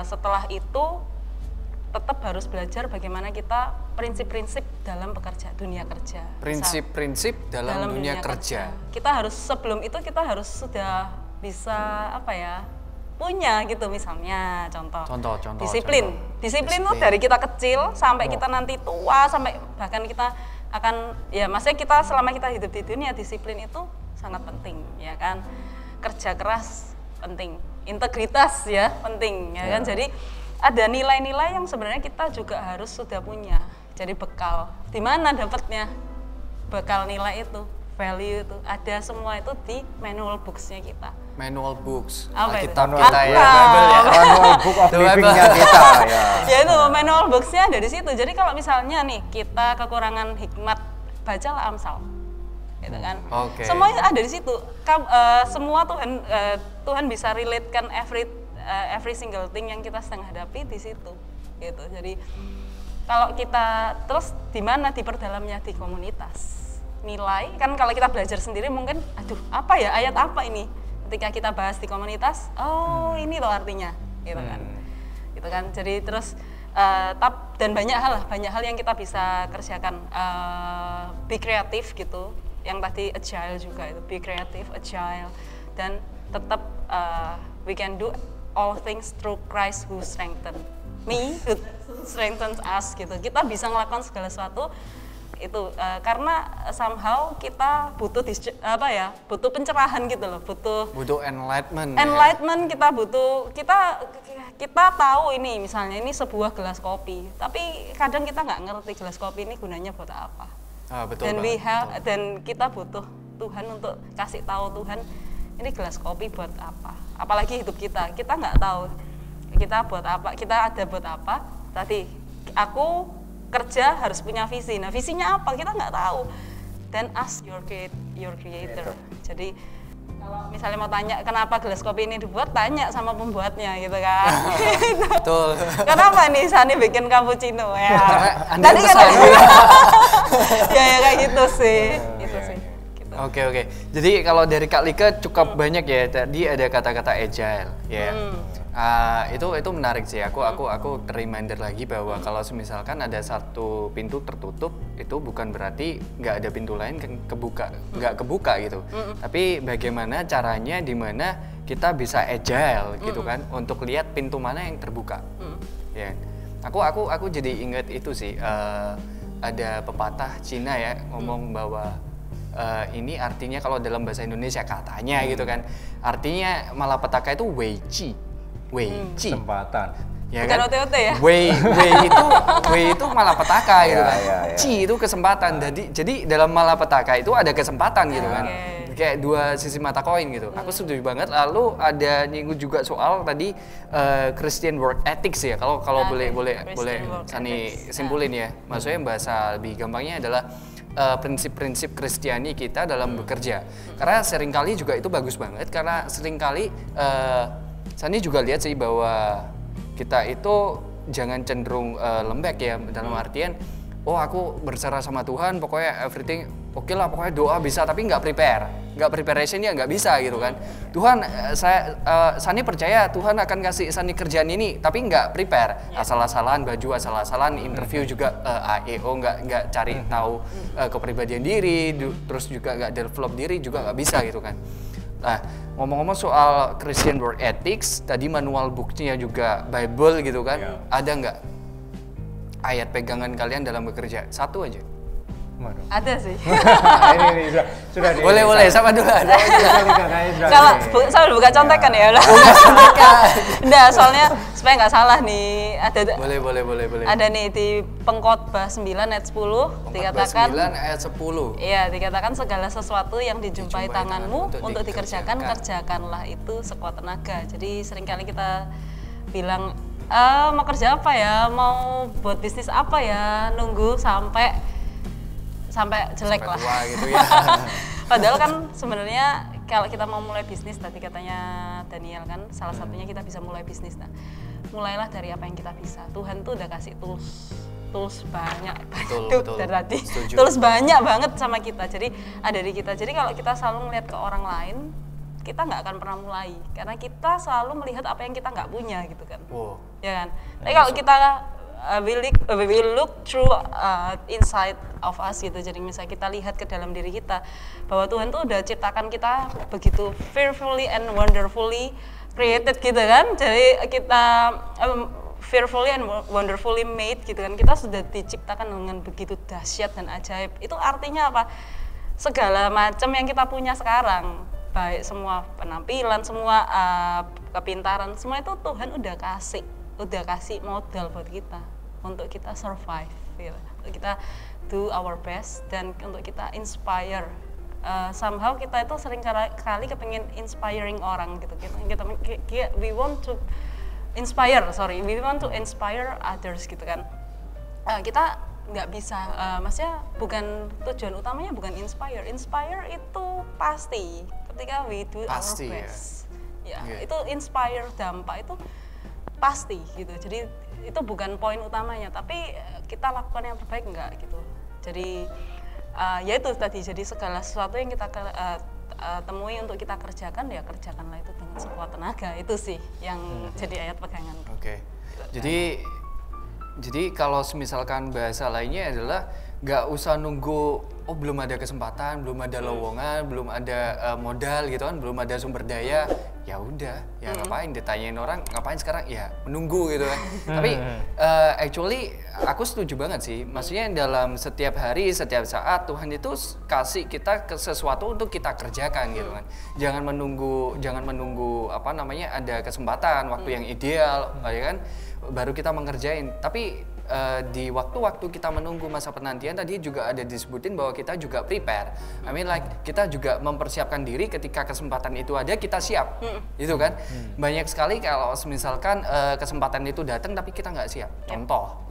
setelah itu tetap harus belajar bagaimana kita prinsip-prinsip dalam dunia kerja. Prinsip-prinsip dalam dunia kerja. Kita harus sebelum itu kita harus sudah bisa punya gitu, misalnya contoh disiplin tuh dari kita kecil sampai kita nanti tua, sampai bahkan kita akan maksudnya kita selama kita hidup di dunia, disiplin itu sangat penting ya kan. Kerja keras penting, integritas ya penting ya kan. Jadi ada nilai-nilai yang sebenarnya kita juga harus sudah punya, jadi bekal. Di mana dapatnya bekal nilai itu, value itu, ada semua itu di manual books-nya kita. Manual books, Alkitab kita ya, Bible ya. Manual book of living-nya kita ya. Ya itu manual books-nya ada di situ. Jadi kalau misalnya nih kita kekurangan hikmat, bacalah Amsal, gitu kan. Semuanya ada di situ. Semua Tuhan bisa relate-kan every single thing yang kita sedang hadapi di situ, gitu. Jadi kalau kita terus di mana diperdalamnya di komunitas. Nilai kan kalau kita belajar sendiri mungkin apa ya, ayat apa ini, ketika kita bahas di komunitas, oh ini loh artinya gitu kan. Jadi terus dan banyak hal yang kita bisa kerjakan, be kreatif gitu, yang tadi agile juga itu, be kreatif, agile, dan tetap we can do all things through Christ who strengthens us gitu. Kita bisa melakukan segala sesuatu itu karena somehow kita butuh butuh pencerahan gitu loh, butuh enlightenment kita tahu ini, misalnya ini sebuah gelas kopi, tapi kadang kita nggak ngerti gelas kopi ini gunanya buat apa. Betul. Dan kita butuh Tuhan untuk kasih tahu Tuhan ini gelas kopi buat apa. Apalagi hidup kita nggak tahu kita buat apa, kita ada buat apa. Tadi aku kerja harus punya visi. Nah, visinya apa? Kita nggak tahu. Then ask your creator. Jadi kalau misalnya mau tanya kenapa gelas kopi ini dibuat, tanya sama pembuatnya gitu kan. Betul. Kenapa nih Sani bikin cappuccino ya? Anda tadi kan ya kayak gitu sih. Gitu sih. Gitu. Oke. Jadi kalau dari Kak Lika cukup banyak ya. Tadi ada kata-kata agile ya. Itu menarik sih. Aku reminder lagi bahwa kalau misalkan ada satu pintu tertutup, itu bukan berarti nggak ada pintu lain nggak kebuka gitu. Tapi bagaimana caranya, di mana kita bisa agile gitu kan, untuk lihat pintu mana yang terbuka. Ya, aku jadi ingat itu sih. Ada pepatah Cina ya ngomong bahwa ini artinya kalau dalam bahasa Indonesia katanya gitu kan, artinya malapetaka itu Wei kesempatan. Ya bukan kan? OTOT ya? Wei itu malapetaka gitu kan. Ci itu kesempatan. Jadi dalam malapetaka itu ada kesempatan gitu kan. Kayak dua sisi mata koin gitu. Aku setuju banget. Lalu ada nyinggung juga soal tadi Christian work ethics ya. Kalau boleh Sani simpulin ya. Maksudnya bahasa lebih gampangnya adalah prinsip-prinsip Kristiani kita dalam bekerja. Karena seringkali juga itu bagus banget, karena seringkali Sani juga lihat sih bahwa kita itu jangan cenderung lembek ya, dalam artian aku berserah sama Tuhan, pokoknya everything oke lah, pokoknya doa bisa, tapi nggak nggak preparation ya nggak bisa gitu kan. Tuhan, Sani percaya Tuhan akan kasih Sani kerjaan ini, tapi nggak prepare, asal-asalan baju, asal-asalan interview juga AEO nggak cari tahu kepribadian diri, terus juga nggak develop diri juga nggak bisa gitu kan. Nah, ngomong-ngomong soal Christian work ethics, tadi manual booknya juga Bible gitu kan, ada nggak ayat pegangan kalian dalam bekerja? Satu aja. Ada sih. Ini sudah boleh sama dulu. Kalau sambil buka contekan ya udah. Enggak, soalnya supaya nggak salah nih, ada boleh. Ada nih di Pengkhotbah 9 ayat 10 dikatakan 9 ayat 10. Iya, dikatakan segala sesuatu yang dijumpai tanganmu untuk dikerjakan, kerjakanlah itu sekuat tenaga. Jadi seringkali kita bilang mau kerja apa ya, mau buat bisnis apa ya, nunggu sampai jelek lah tua gitu ya. Padahal kan sebenarnya kalau kita mau mulai bisnis, tadi katanya Daniel kan salah satunya kita bisa mulai bisnis. Nah, mulailah dari apa yang kita bisa. Tuhan tuh udah kasih tools banyak. Betul. Dari tadi Setuju. tools banyak banget sama kita. Jadi ada di kita. Jadi kalau kita selalu melihat ke orang lain, kita nggak akan pernah mulai karena kita selalu melihat apa yang kita nggak punya gitu kan. Wow. Ya kan. Tapi kalau kita we look through inside of us gitu. Jadi misalnya kita lihat ke dalam diri kita bahwa Tuhan tuh udah ciptakan kita begitu fearfully and wonderfully created gitu kan. Jadi kita fearfully and wonderfully made gitu kan. Kita sudah diciptakan dengan begitu dahsyat dan ajaib. Itu artinya apa? Segala macam yang kita punya sekarang, baik semua penampilan, semua kepintaran, semua itu Tuhan udah kasih modal buat kita untuk kita survive gitu. Untuk kita do our best dan untuk kita inspire. Somehow kita itu sering kali kepengin inspiring orang gitu. We want to inspire others gitu kan. Kita nggak bisa, maksudnya bukan tujuan utamanya bukan inspire itu pasti ketika we do our best ya. Itu inspire dampak itu pasti gitu. Jadi itu bukan poin utamanya, tapi kita lakukan yang terbaik enggak gitu. Jadi ya itu tadi, jadi segala sesuatu yang kita temui untuk kita kerjakan, ya kerjakanlah itu dengan sekuat tenaga. Itu sih yang jadi ayat pegangan. Oke. Jadi kalau misalkan bahasa lainnya adalah nggak usah nunggu, oh belum ada kesempatan, belum ada lowongan, belum ada modal gitu kan, belum ada sumber daya, ya udah, ya ngapain ditanyain orang, ngapain sekarang, ya menunggu gitu kan. Tapi actually aku setuju banget sih, maksudnya dalam setiap hari, setiap saat Tuhan itu kasih kita sesuatu untuk kita kerjakan gitu kan. Jangan menunggu apa namanya, ada kesempatan, waktu yang ideal, ya kan, baru kita mengerjain. Tapi di waktu-waktu kita menunggu masa penantian tadi juga ada disebutin bahwa kita juga prepare. I mean like kita juga mempersiapkan diri ketika kesempatan itu ada, kita siap. Gitu kan. Banyak sekali kalau misalkan kesempatan itu datang tapi kita nggak siap. Contoh.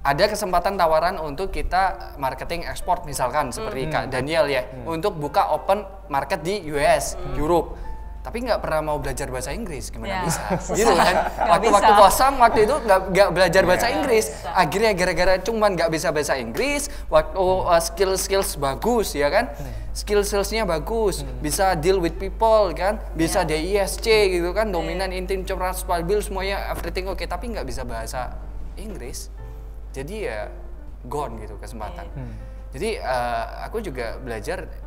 Ada kesempatan tawaran untuk kita marketing ekspor misalkan seperti Kak Daniel ya, untuk buka open market di US, Europe. Tapi nggak pernah mau belajar bahasa Inggris, gimana bisa? Gitu kan? Waktu kosong waktu itu nggak belajar bahasa Inggris. Akhirnya gara-gara cuman nggak bisa bahasa Inggris, waktu skills bagus ya kan? Skillsnya bagus, bisa deal with people kan, bisa DISC gitu kan, dominan, intentional, stabil semuanya everything oke, tapi nggak bisa bahasa Inggris. Jadi ya gone gitu kesempatan. Jadi aku juga belajar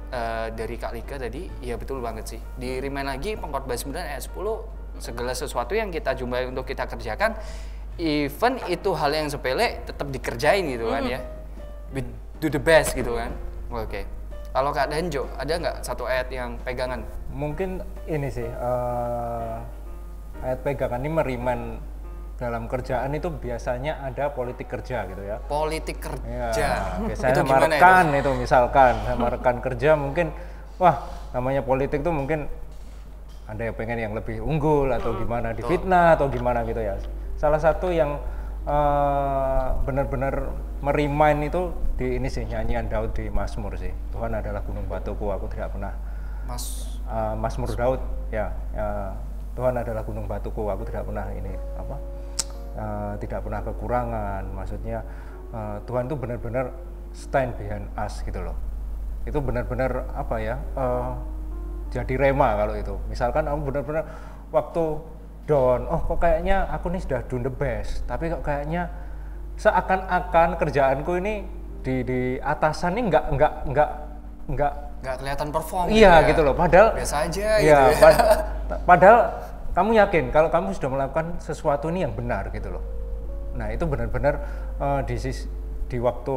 dari Kak Lika tadi, ya betul banget sih. Di remind lagi Pengkhotbah 9 ayat 10, segala sesuatu yang kita jumpai untuk kita kerjakan, even itu hal yang sepele tetap dikerjain gitu kan ya. Do the best gitu kan. Oke. Kalau Kak Danjo, ada nggak satu ayat yang pegangan? Mungkin ini sih, ayat pegangan ini meriman dalam kerjaan itu biasanya ada politik kerja gitu ya. Politik kerja. Ya, biasanya sama rekan itu misalkan, sama rekan kerja mungkin, wah namanya politik tuh mungkin ada yang pengen yang lebih unggul atau gimana, difitnah atau gimana gitu ya. Salah satu yang benar-benar merimain itu di ini sih, nyanyian Daud di Mazmur sih. Tuhan adalah gunung batuku, aku tidak pernah. Mazmur Daud ya, Tuhan adalah gunung batuku, aku tidak pernah ini apa? Tidak pernah kekurangan. Maksudnya Tuhan tuh benar-benar stand behind us gitu loh. itu benar-benar apa ya, jadi rema kalau itu. Misalkan kamu benar-benar waktu down, oh kok kayaknya aku nih sudah doing the best, tapi kok kayaknya seakan-akan kerjaanku ini di atasan ini nggak kelihatan perform. Iya gitu, gitu loh, padahal biasa aja iya, gitu ya. Padahal kamu yakin kalau kamu sudah melakukan sesuatu ini yang benar gitu loh. Nah itu benar-benar di waktu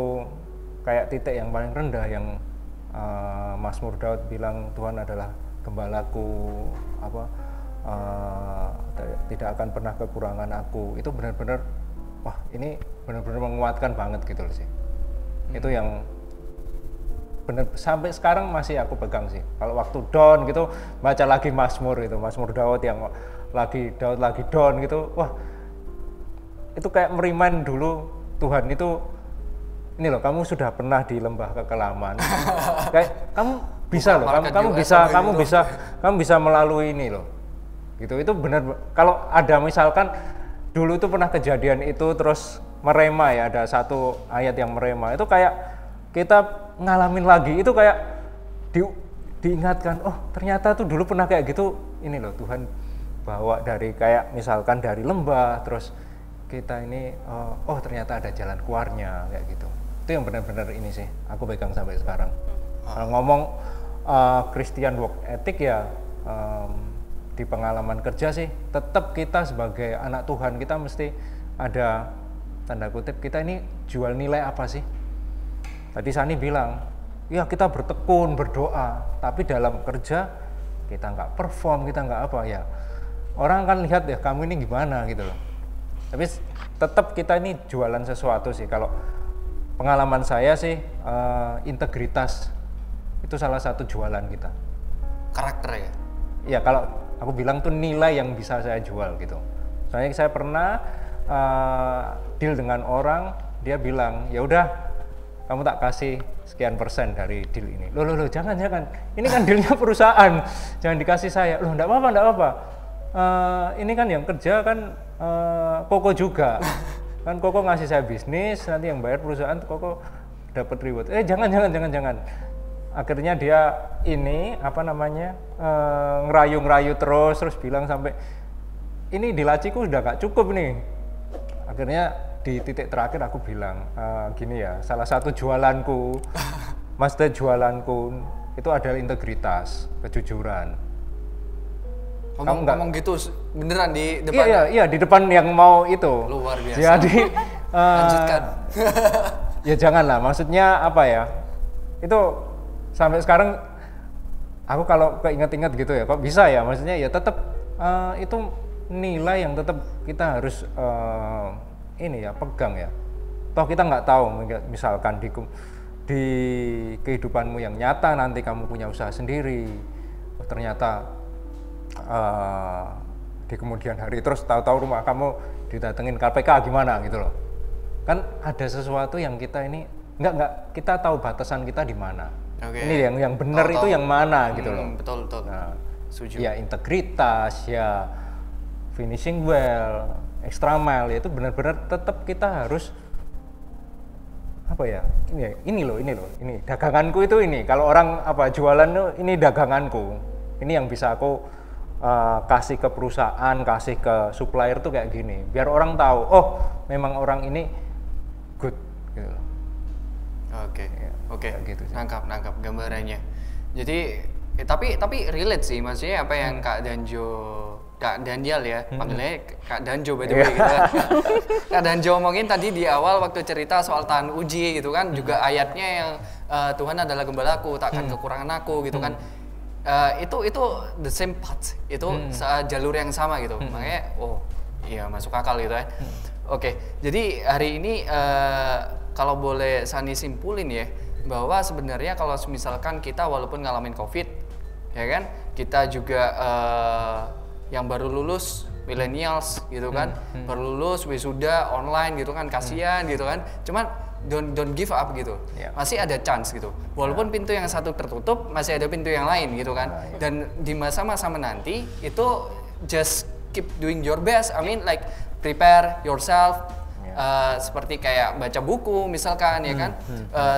kayak titik yang paling rendah yang Mazmur Daud bilang Tuhan adalah gembalaku, tidak akan pernah kekurangan aku, itu benar-benar wah ini benar-benar menguatkan banget gitu loh sih. Itu yang benar sampai sekarang masih aku pegang sih. Kalau waktu down gitu baca lagi Mazmur Daud yang lagi down gitu, wah itu kayak merimain dulu Tuhan itu ini loh, kamu sudah pernah di lembah kekelaman, kayak kamu bisa loh, kamu bisa melalui ini loh, gitu. Itu benar. Kalau ada misalkan dulu itu pernah kejadian itu terus merema ya, ada satu ayat yang merema, itu kayak kita ngalamin lagi, itu kayak diingatkan, oh ternyata tuh dulu pernah kayak gitu, ini loh Tuhan bawa dari kayak misalkan dari lembah, terus kita ini oh ternyata ada jalan keluarnya kayak gitu. Itu yang benar-benar ini sih aku pegang sampai sekarang. Kalau ngomong Christian work ethic ya, di pengalaman kerja sih tetap kita sebagai anak Tuhan kita mesti ada tanda kutip, kita ini jual nilai apa sih. Tadi Sani bilang ya kita bertekun berdoa, tapi dalam kerja kita nggak perform, kita nggak apa ya, orang kan lihat ya kamu ini gimana gitu loh. Tapi tetap kita ini jualan sesuatu sih. Kalau pengalaman saya sih integritas itu salah satu jualan kita. Karakter ya? Ya kalau aku bilang tuh nilai yang bisa saya jual gitu. Soalnya saya pernah deal dengan orang, dia bilang ya udah kamu tak kasih sekian persen dari deal ini. Loh jangan, ini kan dealnya perusahaan, jangan dikasih saya. Loh enggak apa-apa. Ini kan yang kerja kan Koko juga. Kan Koko ngasih saya bisnis, nanti yang bayar perusahaan, Koko dapat reward. Jangan. Akhirnya dia ini ngerayu terus bilang sampai ini di laciku udah gak cukup nih. Akhirnya di titik terakhir aku bilang gini ya, salah satu jualanku, maksudnya jualanku itu adalah integritas, kejujuran. Ngomong gitu beneran di depan? Iya di depan yang mau itu. Luar biasa. Jadi lanjutkan. Ya janganlah, maksudnya apa ya, itu sampai sekarang aku kalau keinget-inget gitu ya, kok bisa ya, maksudnya ya tetap itu nilai yang tetap kita harus ini ya pegang ya. Toh kita nggak tahu misalkan di kehidupanmu yang nyata nanti kamu punya usaha sendiri, ternyata di kemudian hari terus tahu-tahu rumah kamu didatengin KPK gimana gitu loh. Kan ada sesuatu yang kita ini nggak kita tahu batasan kita di mana. Okay. Ini yang benar itu yang mana gitu loh. Betul. Nah, setuju. Ya integritas, ya finishing well, extra mile, itu benar-benar tetap kita harus apa ya? Ini loh, ini daganganku itu ini. Kalau orang jualan tuh ini daganganku. Ini yang bisa aku kasih ke perusahaan, kasih ke supplier tuh kayak gini, biar orang tahu, oh memang orang ini good gitu loh. Oke. Gitu sih. Nangkap gambarannya. Jadi tapi relate sih, maksudnya apa yang Kak Daniel ya, panggilnya Kak Danjo by the way gitu kan. Kak Danjo omongin tadi di awal waktu cerita soal tahan uji gitu kan, juga ayatnya yang Tuhan adalah gembalaku, takkan kekurangan aku gitu kan. Itu the same path, itu jalur yang sama gitu. Makanya oh iya masuk akal gitu ya. Oke, jadi hari ini kalau boleh Sani simpulin ya, bahwa sebenarnya kalau misalkan kita walaupun ngalamin COVID ya kan, kita juga yang baru lulus millennials gitu kan, baru lulus wisuda online gitu kan, kasihan gitu kan, cuman don't give up gitu. Masih ada chance gitu. Walaupun pintu yang satu tertutup, masih ada pintu yang lain gitu kan. Dan di masa-masa menanti itu just keep doing your best. I mean like prepare yourself Seperti kayak baca buku misalkan ya kan,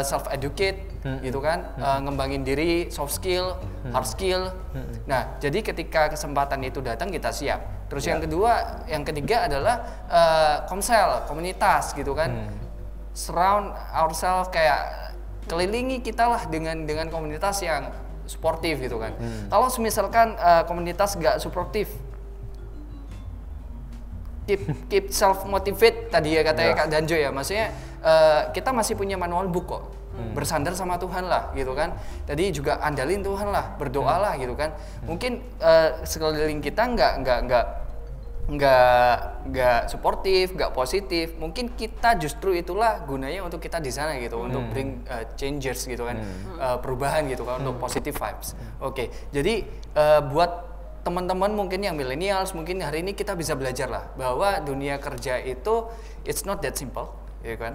self educate gitu kan, ngembangin diri, soft skill, hard skill. Nah, jadi ketika kesempatan itu datang kita siap. Terus yang ketiga adalah komsel, komunitas gitu kan. Surround ourselves, kayak kelilingi kita lah dengan komunitas yang suportif gitu kan. Kalau misalkan komunitas gak suportif, keep self motivate tadi ya katanya Kak Danjo ya, maksudnya kita masih punya manual book kok. Bersandar sama Tuhan lah gitu kan. Tadi juga andalin Tuhan lah, berdoa lah gitu kan. Mungkin sekeliling kita nggak suportif, nggak positif. Mungkin kita justru itulah gunanya untuk kita di sana gitu, untuk bring changers gitu kan, perubahan gitu kan, untuk positive vibes. Oke, jadi buat teman-teman mungkin yang millennials, mungkin hari ini kita bisa belajar lah bahwa dunia kerja itu it's not that simple, ya kan?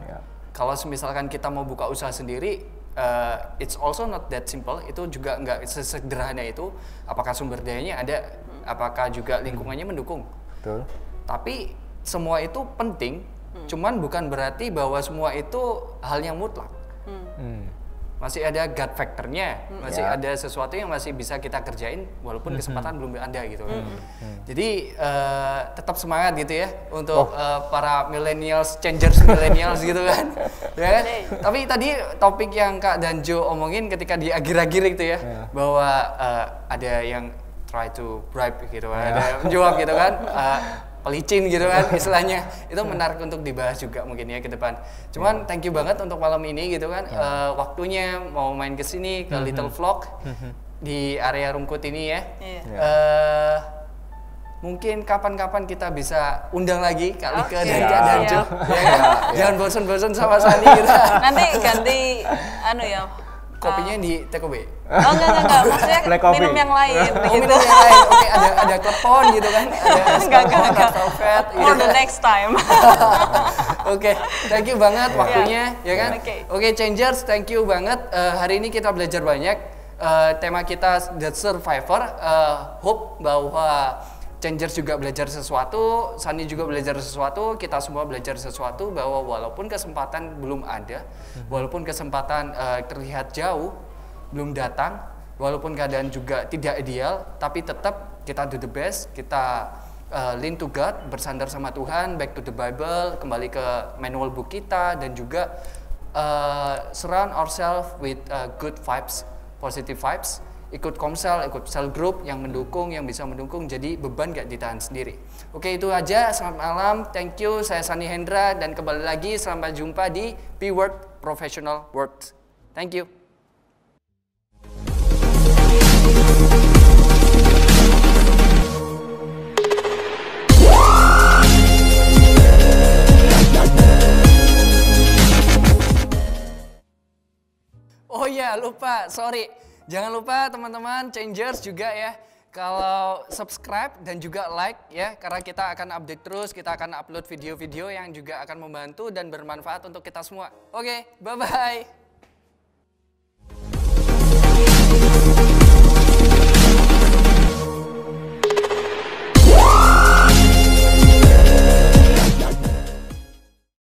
Kalau misalkan kita mau buka usaha sendiri, it's also not that simple. Itu juga nggak sesederhana itu. Apakah sumber dayanya ada? Apakah juga lingkungannya mendukung? Betul. Tapi semua itu penting, cuman bukan berarti bahwa semua itu hal yang mutlak. Masih ada gut factornya, masih ada sesuatu yang masih bisa kita kerjain walaupun kesempatan belum ada gitu kan. Jadi tetap semangat gitu ya untuk para millennials, changers millennials gitu kan. Ya kan? Tapi tadi topik yang Kak Danjo omongin ketika di akhir-akhir itu ya, bahwa ada yang try to bribe gitu kan, ada yang menjawab gitu kan, pelicin gitu kan istilahnya. Itu menarik untuk dibahas juga mungkin ya ke depan. Cuman thank you banget untuk malam ini gitu kan, waktunya mau main ke sini ke Little Vlog di area Rungkut ini ya. Mungkin kapan-kapan kita bisa undang lagi Kak Lika dan Kak Danjo. Jangan bosan-bosan sama Sani kita. Nanti ganti kopinya di take away. Oh enggak, maksudnya minum yang lain gitu. Minum yang lain. Oke, ada klepon gitu kan. Ada velvet. For the next time. Oke, thank you banget waktunya ya kan. Oke, Changers, thank you banget. Hari ini kita belajar banyak. Tema kita The Survivor. Hope bahwa Changers juga belajar sesuatu, Sani juga belajar sesuatu, kita semua belajar sesuatu, bahwa walaupun kesempatan belum ada, walaupun kesempatan terlihat jauh, belum datang, walaupun keadaan juga tidak ideal, tapi tetap kita do the best, kita lean to God, bersandar sama Tuhan, back to the Bible, kembali ke manual book kita, dan juga surround ourselves with good vibes, positive vibes. Ikut komsel, ikut sel group yang mendukung, yang bisa mendukung, jadi beban gak ditahan sendiri. Oke, itu aja. Selamat malam, thank you. Saya Sani Hendra dan kembali lagi sampai jumpa di P-Word Professional Words. Thank you. Oh ya, lupa, sorry. Jangan lupa teman-teman Changers juga ya, kalau subscribe dan juga like ya, karena kita akan update terus, kita akan upload video-video yang juga akan membantu dan bermanfaat untuk kita semua. Oke, bye-bye.